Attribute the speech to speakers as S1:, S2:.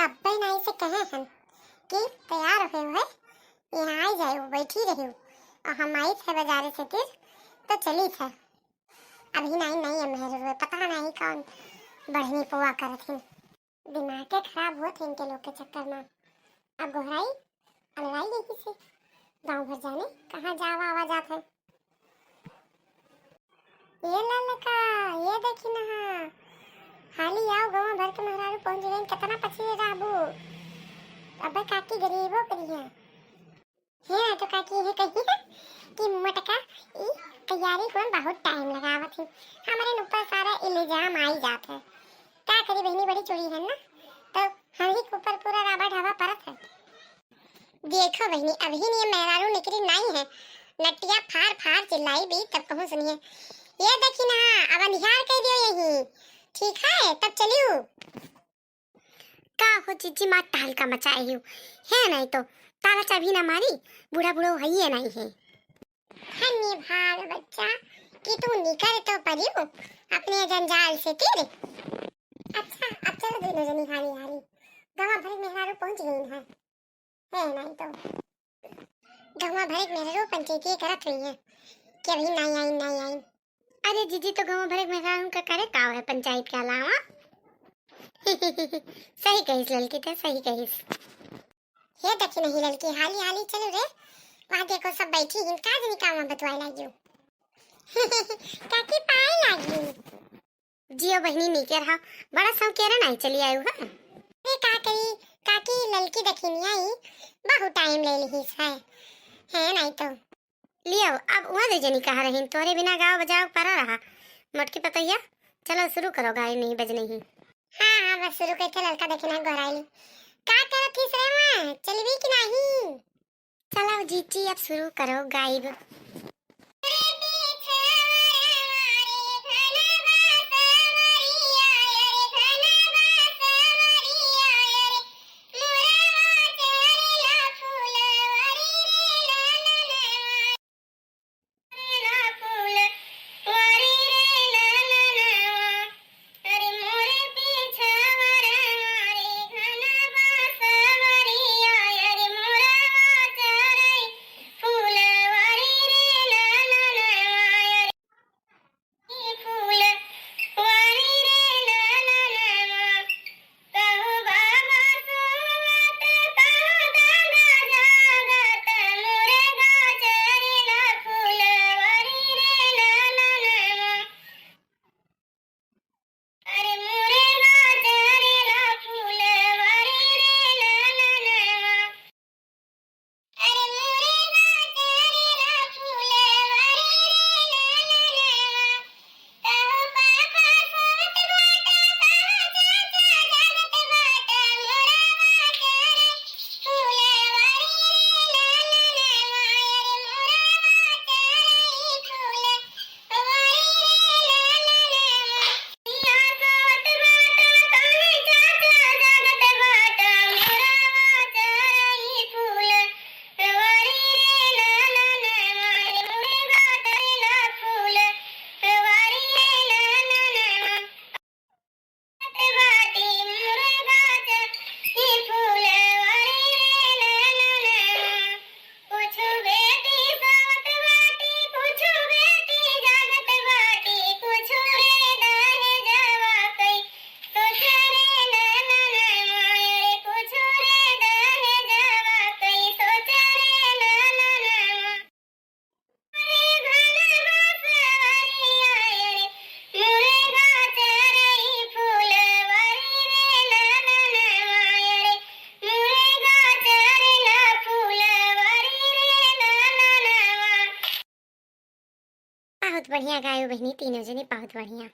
S1: कब्बे नाई से कहे हन कि तैयार हो है यहाँ आई जाए बैठी रही और हम आई थे बाजार से फिर तो चली थे। अभी नहीं है मेहर पता नहीं कौन बढ़नी पुआ कर थी। दिमाग के खराब हुआ थे इनके लोग के चक्कर में। अब घोराई अल्लाह यही से गाँव भर जाने कहाँ जावा आवाज है। ये ललका ये देखी ना हाली आओ गाँव भर के मेहरारू पहुंच गए कितना पछी राबू। अब काकी गरीबो करी है ना तो काकी ये कही है कि मटका ई तैयारी को बहुत टाइम लगावत है हमारे ऊपर सारा इल्जाम आई जात है। क्या करी बहनी बड़ी चोरी है ना तो हम ही ऊपर पूरा राबा ढाबा परत है। देखो बहनी अभी नहीं मेहरारू निकली नहीं है नटिया फार फार चिल्लाई भी तब कहूँ सुनिए ये देखी ना अब अंधियार कह दियो यही ठीक है तब चलियो। का हो जीजी माँ टाल का मचाई है नहीं तो ताला चाबी ना मारी बूढ़ा बूढ़ा है ये नहीं है। हन्नी भाग बच्चा कि तू निकल तो परियो अपने जंजाल से तेरे। अच्छा अब चलो दोनों जनी हारी हारी गवा भर मेहरारू पहुंच गई है नहीं तो गवा भर मेहरारू पंचायती करत रही है कि अभी नहीं आई। अरे जीजी तो गवा भर मेहरारू का करे काव है पंचायत के अलावा। सही कहिस लड़की तो सही कहिस। ये देखी नहीं लड़की हाली हाली चलो रे वहाँ देखो सब बैठी हैं का जनी काम बतवाए लागियो। काकी पाए लागी जियो बहनी नीचे रहा बड़ा सौ केरा नहीं चली आयु है। अरे का करी काकी लड़की देखी नहीं आई बहुत टाइम ले ली है नहीं तो लियो। अब वहाँ दे जनी कहा रही तोरे बिना गाँव बजाओ परा रहा मटकी पतैया चलो शुरू करो गाय नहीं बज नहीं। हाँ बस शुरू करते लड़का देखना गोराई का करत थी रे मां चलवी कि नहीं। चलो जीजी अब शुरू करो गाइब। बहुत बढ़िया गायो बहनी तीनों जनी बहुत बढ़िया।